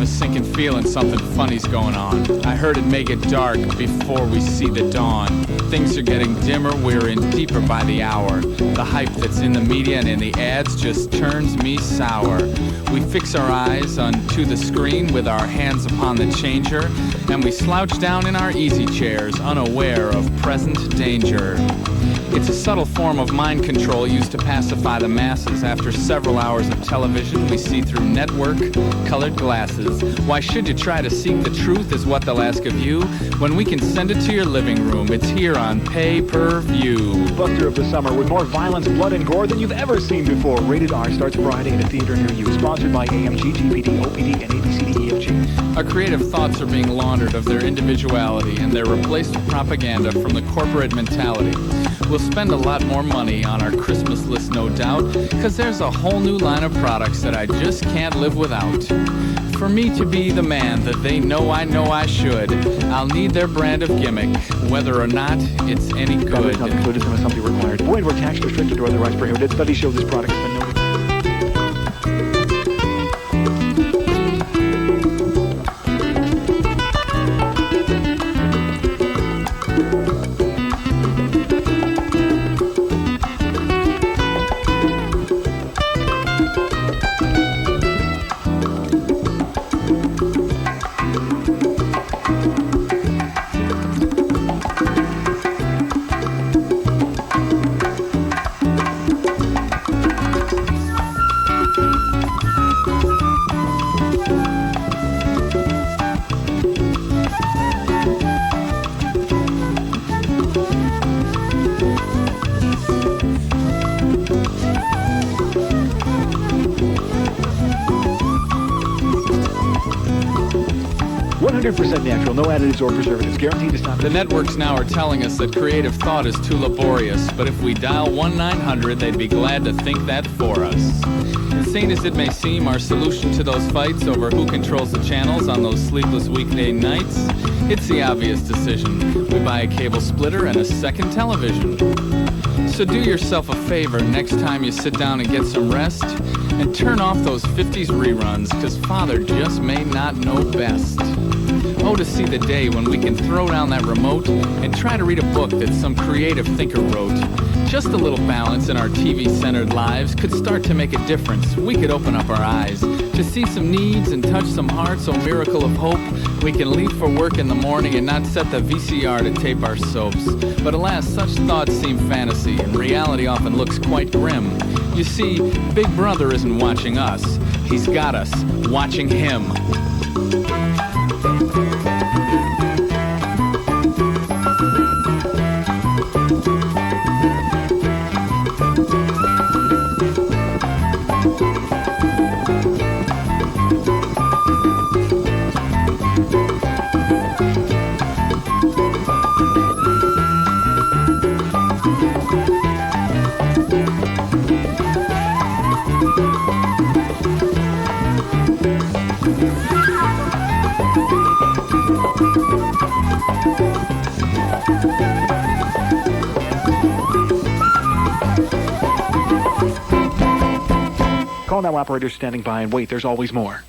have a sinking feeling something funny's going on. I heard it may get dark before we see the dawn. Things are getting dimmer, we're in deeper by the hour. The hype that's in the media and in the ads just turns me sour. We fix our eyes onto the screen with our hands upon the changer, and we slouch down in our easy chairs, unaware of present danger. It's a subtle form of mind control used to pacify the masses. After several hours of television, we see through network-colored glasses. Why should you try to seek the truth is what they'll ask of you, when we can send it to your living room. It's here on Pay-Per-View. Buster of the summer with more violence, blood, and gore than you've ever seen before. Rated R starts Friday in a theater near you. Sponsored by AMG, GPD, OPD, and ABCDEFG. Our creative thoughts are being laundered of their individuality, and they're replaced with propaganda from the corporate mentality. We'll spend a lot more money on our Christmas list, no doubt, because there's a whole new line of products that I just can't live without. For me to be the man that they know I should, I'll need their brand of gimmick, whether or not it's any good. Not included from assembly required. Void where tax restricted or otherwise prohibited. Studies show this product has been known. Natural, no additives or preservatives, guaranteed to stop. The networks now are telling us that creative thought is too laborious, but if we dial 1-900, they'd be glad to think that for us. Insane as it may seem, our solution to those fights over who controls the channels on those sleepless weekday nights, it's the obvious decision. We buy a cable splitter and a second television. So do yourself a favor next time you sit down and get some rest, and turn off those 50s reruns, cause Father just may not know best. Oh, to see the day when we can throw down that remote and try to read a book that some creative thinker wrote. Just a little balance in our TV-centered lives could start to make a difference. We could open up our eyes to see some needs and touch some hearts. Oh, miracle of hope. We can leave for work in the morning and not set the VCR to tape our soaps. But alas, such thoughts seem fantasy, and reality often looks quite grim. You see, Big Brother isn't watching us. He's got us watching him. Call now, operators standing by, and wait, there's always more.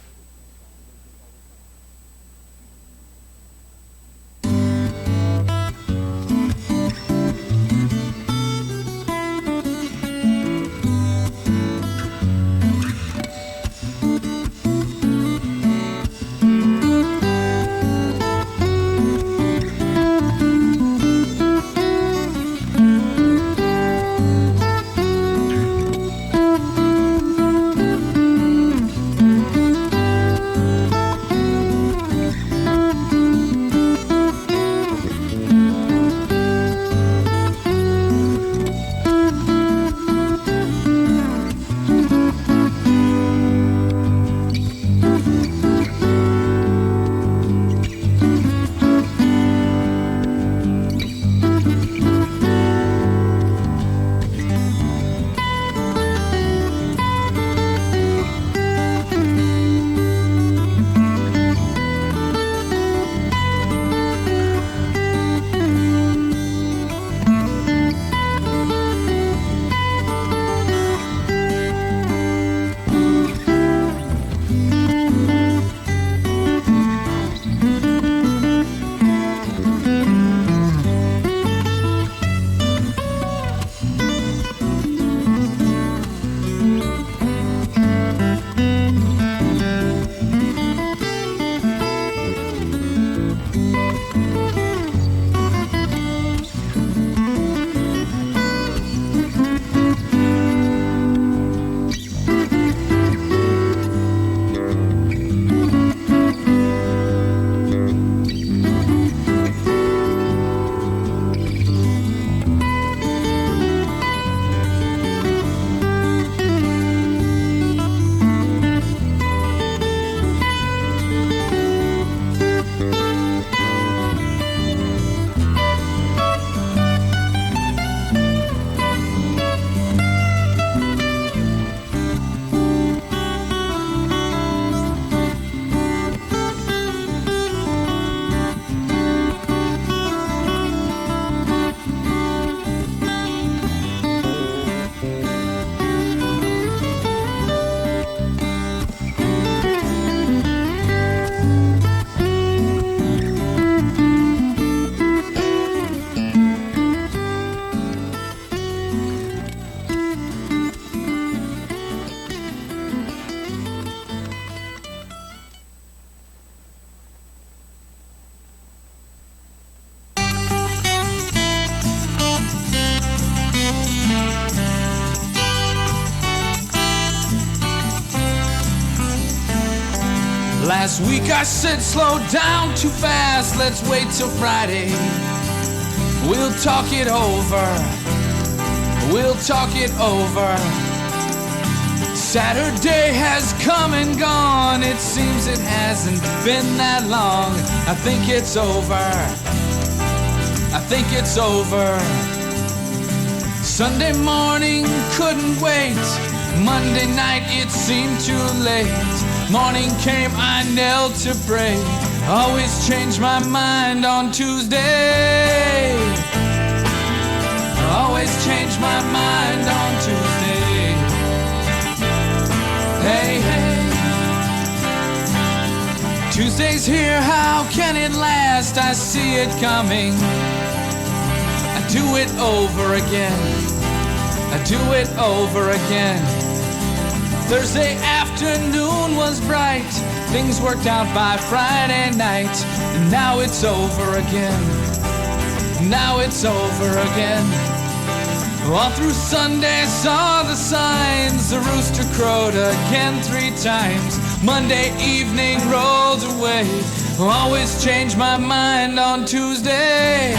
last week I said slow down too fast, let's wait till Friday. We'll talk it over, we'll talk it over. Saturday has come and gone, it seems it hasn't been that long. I think it's over, I think it's over. Sunday morning couldn't wait, Monday night it seemed too late. Morning came, I knelt to pray, always change my mind on Tuesday. Always change my mind on Tuesday. Hey, hey. Tuesday's here, how can it last? I see it coming. I do it over again. I do it over again. Thursday afternoon was bright. Things worked out by Friday night. And now it's over again. Now it's over again. All through Sunday saw the signs. The rooster crowed again 3 times. Monday evening rolled away. Always change my mind on Tuesday.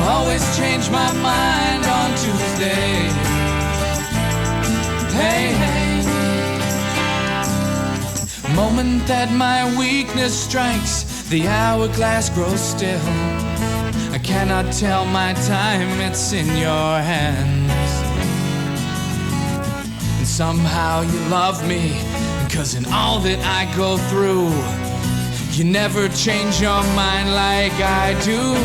Always change my mind on Tuesday. Hey, hey. Moment that my weakness strikes, the hourglass grows still. I cannot tell my time, it's in your hands. And somehow you love me, 'cause in all that I go through, you never change your mind like I do.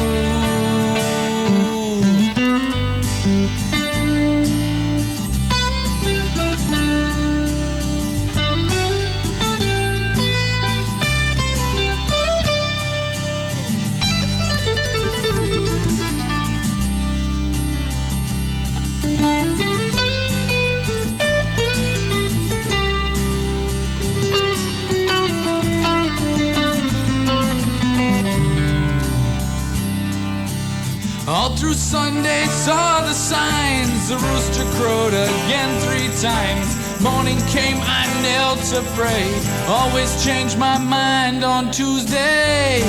All through Sunday saw the signs. The rooster crowed again 3 times. Morning came, I knelt to pray. Always change my mind on Tuesday.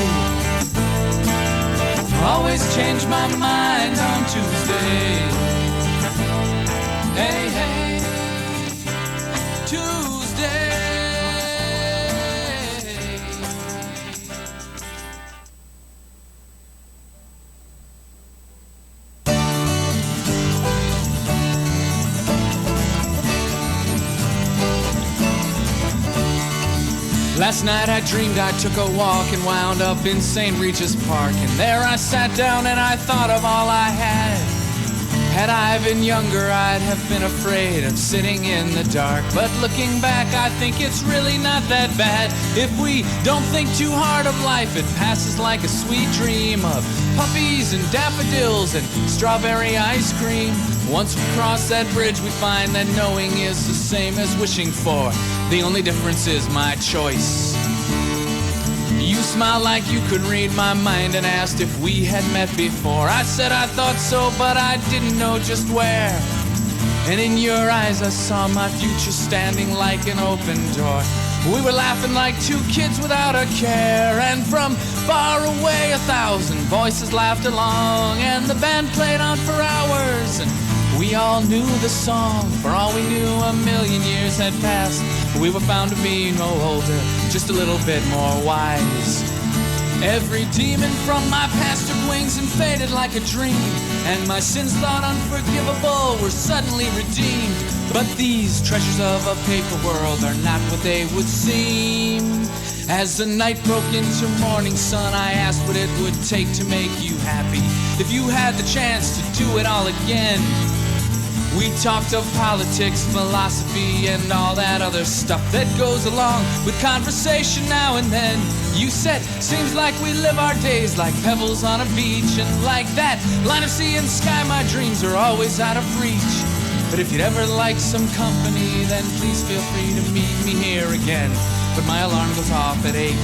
Always change my mind on Tuesday. Hey, hey, Tuesday. Last night I dreamed I took a walk and wound up in St. Regis Park. And there I sat down and I thought of all I had. Had I been younger, I'd have been afraid of sitting in the dark. But looking back, I think it's really not that bad. If we don't think too hard of life, it passes like a sweet dream of puppies and daffodils and strawberry ice cream. Once we cross that bridge, we find that knowing is the same as wishing for. The only difference is my choice. You smiled like you could read my mind and asked if we had met before. I said I thought so, but I didn't know just where. And in your eyes I saw my future standing like an open door. We were laughing like 2 kids without a care. And from far away 1,000 voices laughed along. And the band played on for hours. And we all knew the song. For all we knew, 1,000,000 years had passed. We were found to be no older, just a little bit more wise. Every demon from my past took wings and faded like a dream. And my sins thought unforgivable were suddenly redeemed. But these treasures of a paper world are not what they would seem. As the night broke into morning sun, I asked what it would take to make you happy. If you had the chance to do it all again. We talked of politics, philosophy, and all that other stuff that goes along with conversation now and then. You said, seems like we live our days like pebbles on a beach. And like that line of sea and sky, my dreams are always out of reach. But if you'd ever like some company, then please feel free to meet me here again. But my alarm goes off at 8.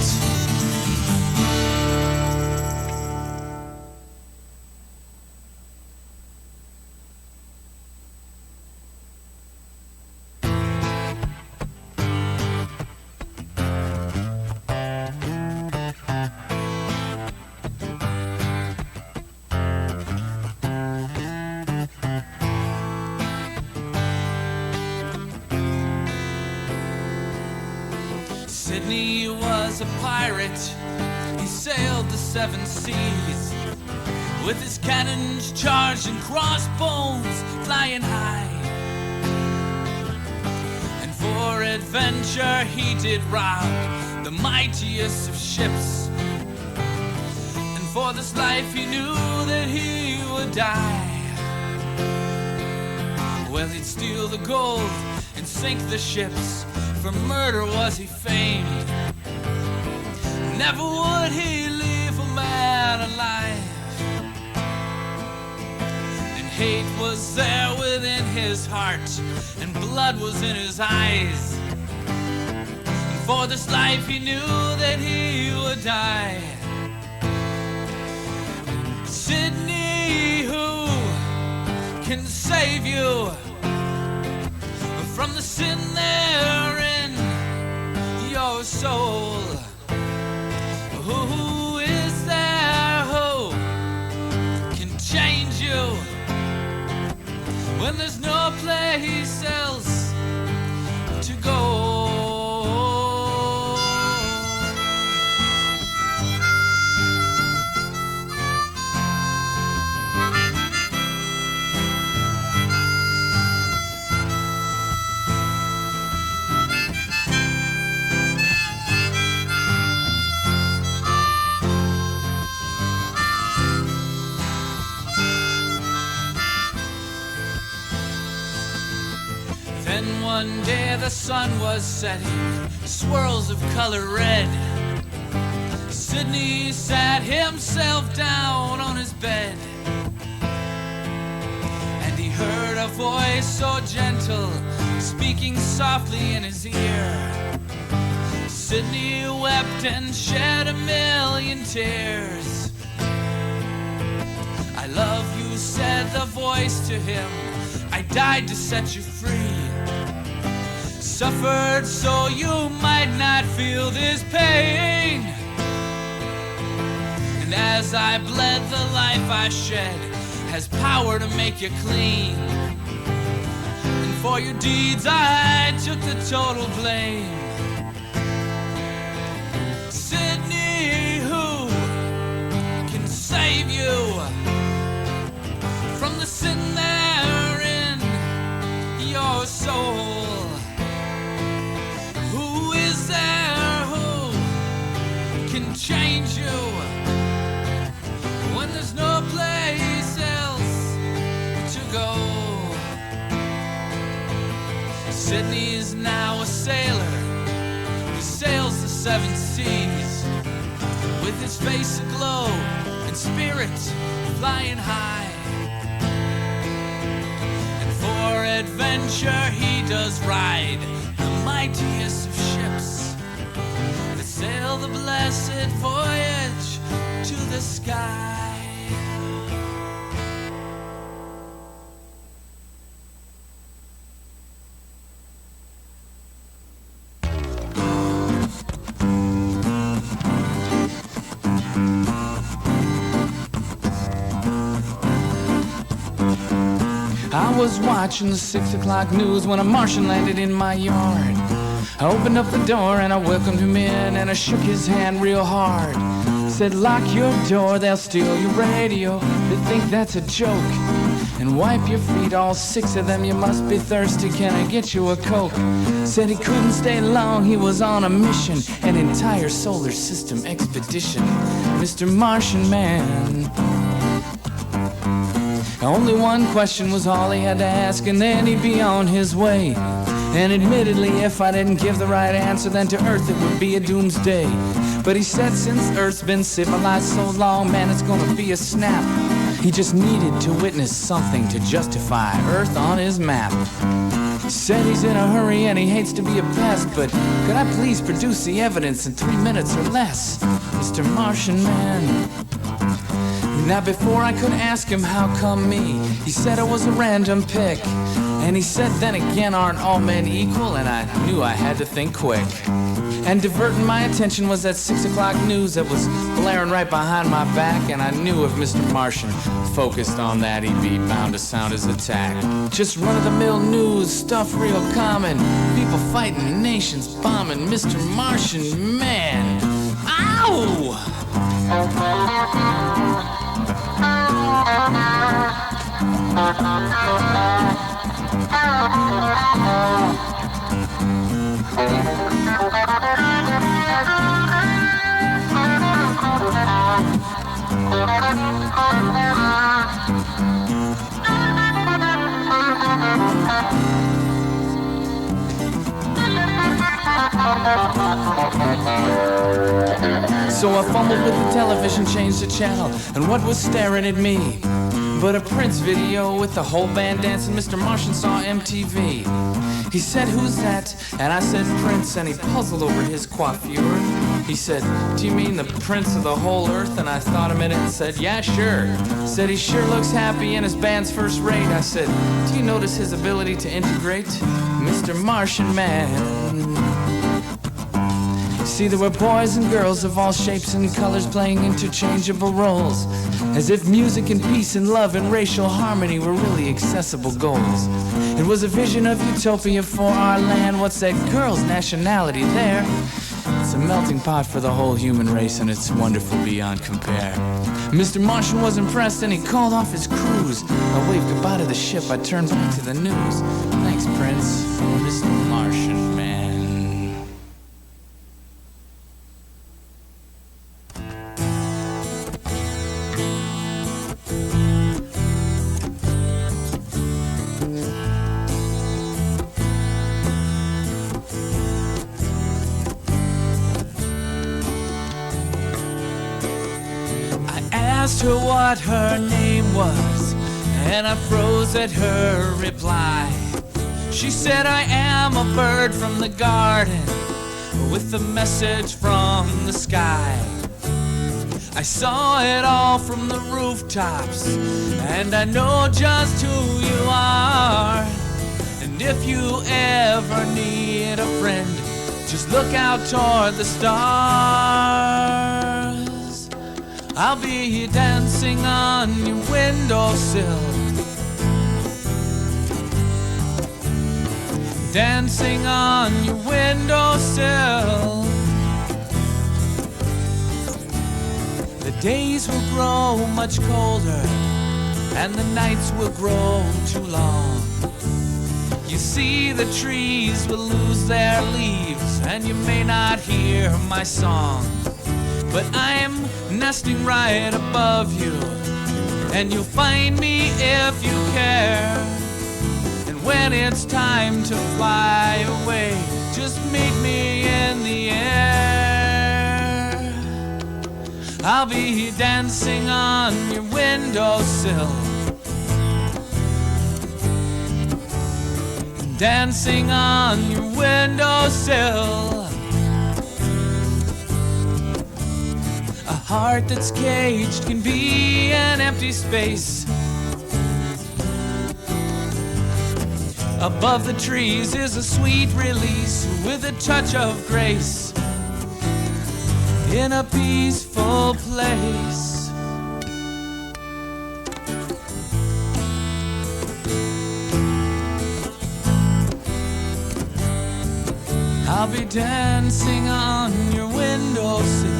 Sidney was a pirate. He sailed the 7 seas with his cannons charged and crossbones flying high. And for adventure he did rob the mightiest of ships. And for this life he knew that he would die. Well, he'd steal the gold and sink the ships. For murder was he famed. Never would he leave a man alive. And hate was there within his heart, and blood was in his eyes. And for this life he knew that he would die. Sidney, who can save you from the sin there in your soul? Who is there who can change you when there's no place else to go? Then one day the sun was setting, swirls of color red. Sidney sat himself down on his bed, and he heard a voice so gentle, speaking softly in his ear. Sidney wept and shed a million tears. I love you, said the voice to him. I died to set you free. Suffered so you might not feel this pain. And as I bled, the life I shed has power to make you clean. And for your deeds I took the total blame. Sidney, who can save you from the sin there in your soul? Who is there who can change you when there's no place else to go? Sidney is now a sailor who sails the 7 seas, with his face aglow and spirit flying high. And for adventure he does ride the mightiest of ships that sail the blessed voyage to the sky. I was watching the 6 o'clock news when a Martian landed in my yard. I opened up the door and I welcomed him in, and I shook his hand real hard. Said, lock your door, they'll steal your radio. They think that's a joke. And wipe your feet, all 6 of them, you must be thirsty, can I get you a Coke? Said he couldn't stay long, he was on a mission, an entire solar system expedition. Mr. Martian Man. Only one question was all he had to ask, and then he'd be on his way. And admittedly, if I didn't give the right answer, then to Earth it would be a doomsday. But he said since Earth's been civilized so long, man, it's gonna be a snap. He just needed to witness something to justify Earth on his map. Said he's in a hurry and he hates to be a pest, but could I please produce the evidence in 3 minutes or less, Mr. Martian Man? Now before I could ask him how come me, he said it was a random pick. And he said then again, aren't all men equal? And I knew I had to think quick. And diverting my attention was that 6 o'clock news that was blaring right behind my back. And I knew if Mr. Martian focused on that, he'd be bound to sound his attack. Just run-of-the-mill news, stuff real common. People fighting, nations bombing. Mr. Martian Man. Ow! So I fumbled with the television, changed the channel, and what was staring at me but a Prince video with the whole band dancing? Mr. Martian saw MTV. He said, who's that? And I said, Prince, and he puzzled over his coiffure. He said, do you mean the Prince of the whole earth? And I thought a minute and said, yeah, sure. Said he sure looks happy and his band's first rate. I said, do you notice his ability to integrate? Mr. Martian Man. See, there were boys and girls of all shapes and colors playing interchangeable roles, as if music and peace and love and racial harmony were really accessible goals. It was a vision of utopia for our land. What's that girl's nationality there? It's a melting pot for the whole human race, and it's wonderful beyond compare. Mr. Martian was impressed and he called off his cruise. I waved goodbye to the ship, I turned back to the news. Thanks, Prince, Mr. Martian Man. Asked her what her name was, and I froze at her reply. She said, I am a bird from the garden with a message from the sky. I saw it all from the rooftops, and I know just who you are. And if you ever need a friend, just look out toward the stars. I'll be dancing on your windowsill, dancing on your windowsill. The days will grow much colder, and the nights will grow too long. You see, the trees will lose their leaves, and you may not hear my song. But I'm nesting right above you, and you'll find me if you care. And when it's time to fly away, just meet me in the air. I'll be dancing on your windowsill, dancing on your windowsill. A heart that's caged can be an empty space. Above the trees is a sweet release with a touch of grace in a peaceful place. I'll be dancing on your windowsill,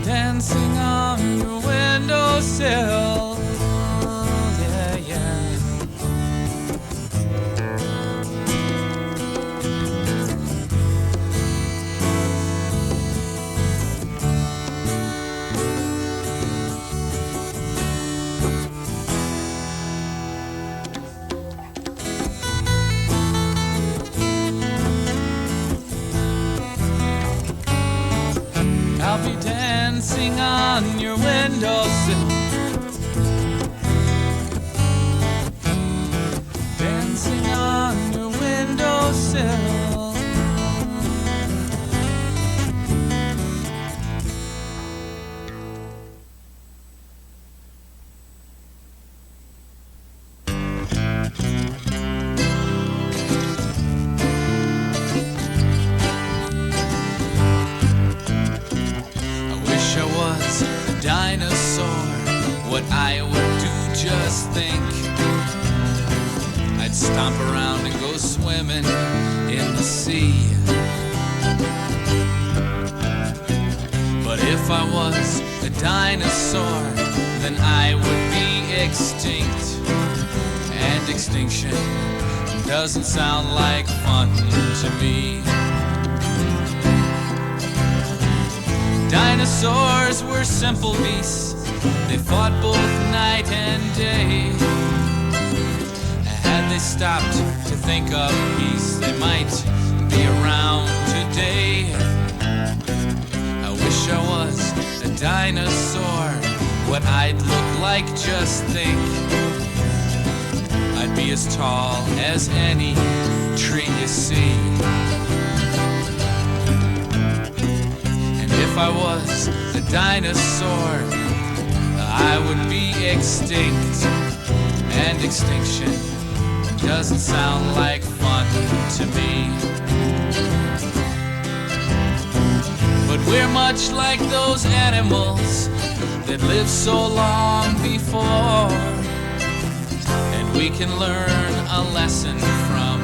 dancing on your windowsill. Yeah, yeah. I'll be dancing on your windowsill, dancing on your windowsill. dinosaur, what I would do, just think. I'd stomp around and go swimming in the sea. But if I was a dinosaur, then I would be extinct. And extinction doesn't sound like fun to me. Dinosaurs were simple beasts. They fought both night and day. Had they stopped to think of peace, they might be around today. I wish I was a dinosaur. What I'd look like, just think. I'd be as tall as any tree you see. And if I was a dinosaur, I would be extinct. And extinction doesn't sound like fun to me. But we're much like those animals that lived so long before, and we can learn a lesson from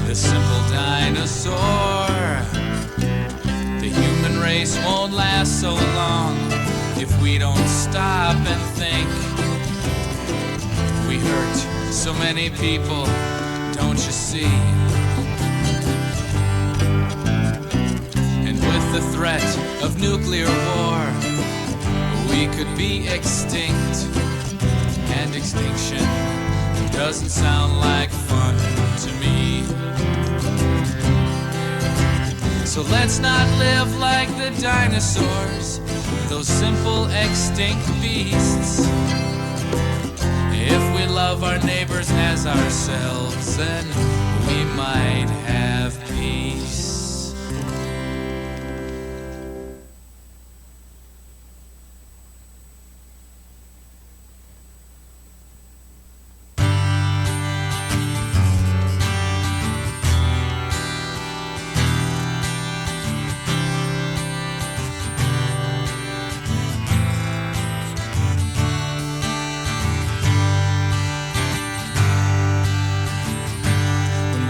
the simple dinosaur. The human race won't last so long if we don't stop and think. We hurt so many people, don't you see? And with the threat of nuclear war, we could be extinct. And extinction doesn't sound like fun to me. So let's not live like the dinosaurs, those simple extinct beasts. If we love our neighbors as ourselves, then we might have peace.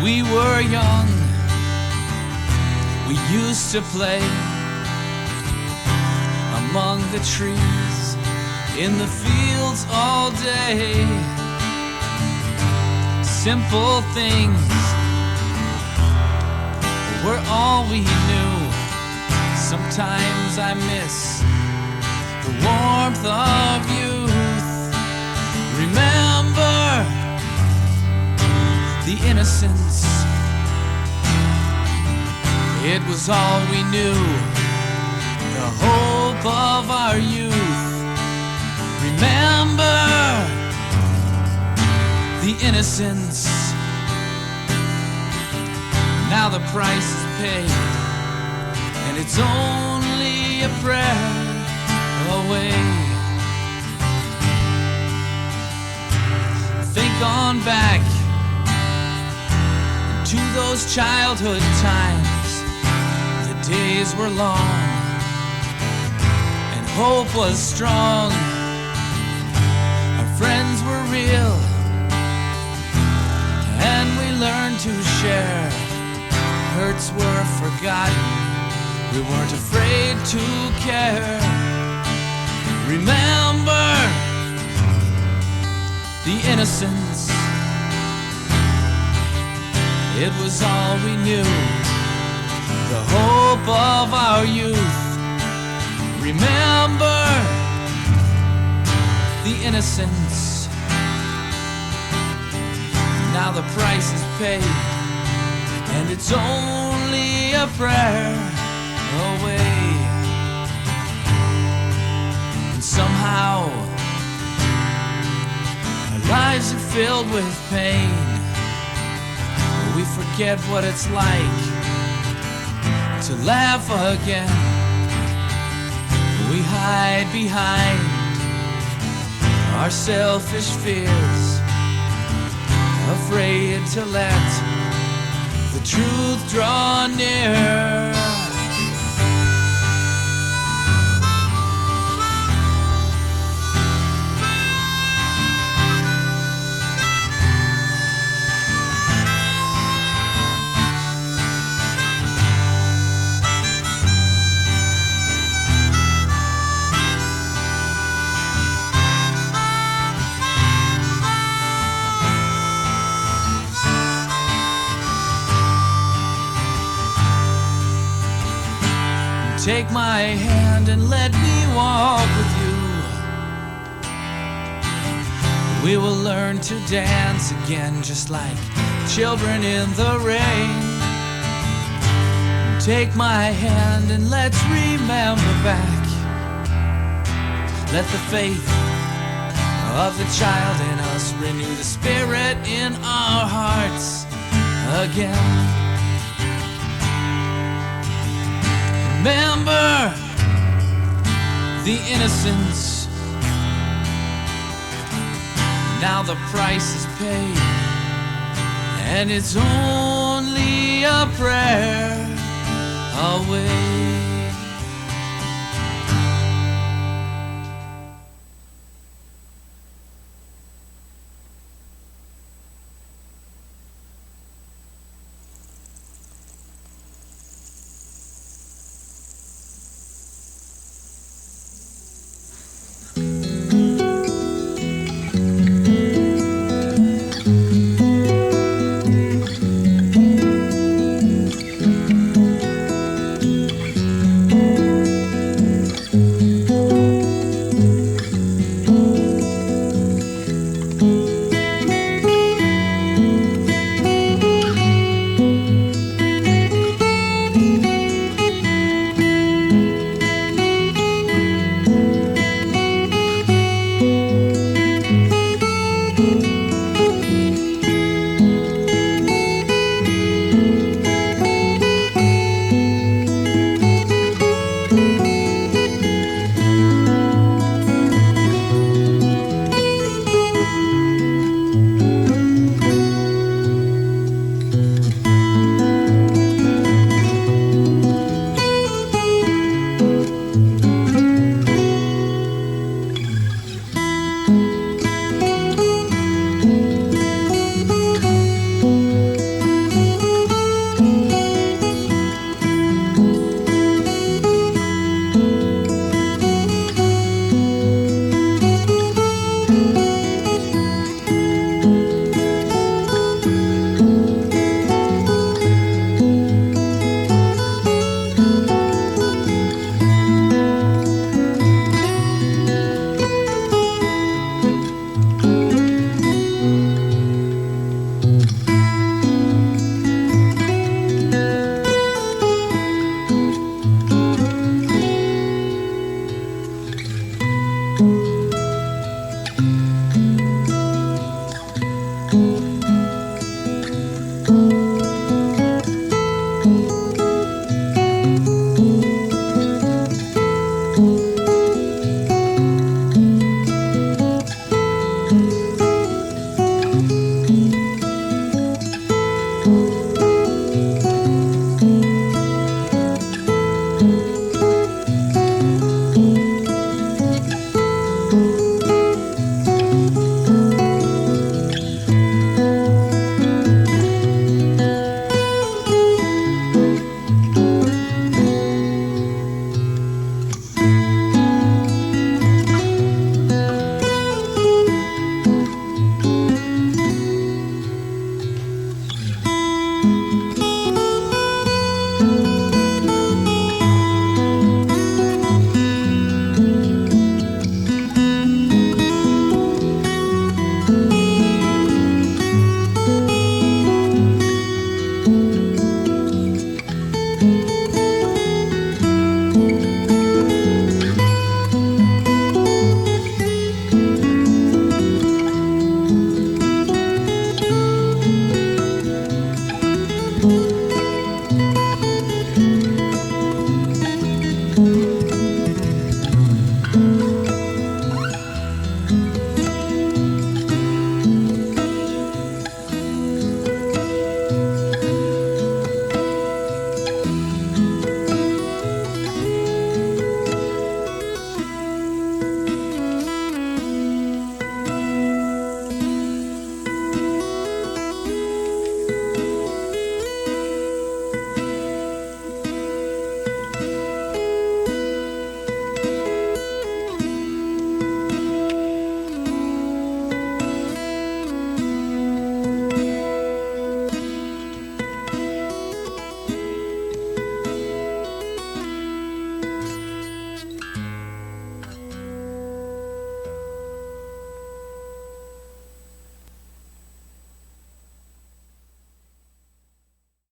We were young, we used to play among the trees, in the fields all day. Simple things were all we knew. Sometimes I miss the warmth of youth. Remember the innocence, it was all we knew. The hope of our youth. Remember the innocence. Now the price is paid, and it's only a prayer away. Think on back to those childhood times. The days were long and hope was strong. Our friends were real and we learned to share. Hurts were forgotten, we weren't afraid to care. Remember the innocence, it was all we knew. The hope of our youth. Remember the innocence. Now the price is paid, and it's only a prayer away. And somehow our lives are filled with pain. We forget what it's like to laugh again. We hide behind our selfish fears, afraid to let the truth draw near. Take my hand and let me walk with you. We will learn to dance again, just like children in the rain. Take my hand and let's remember back. Let the faith of the child in us renew the spirit in our hearts again. Remember the innocence. Now the price is paid, and it's only a prayer away.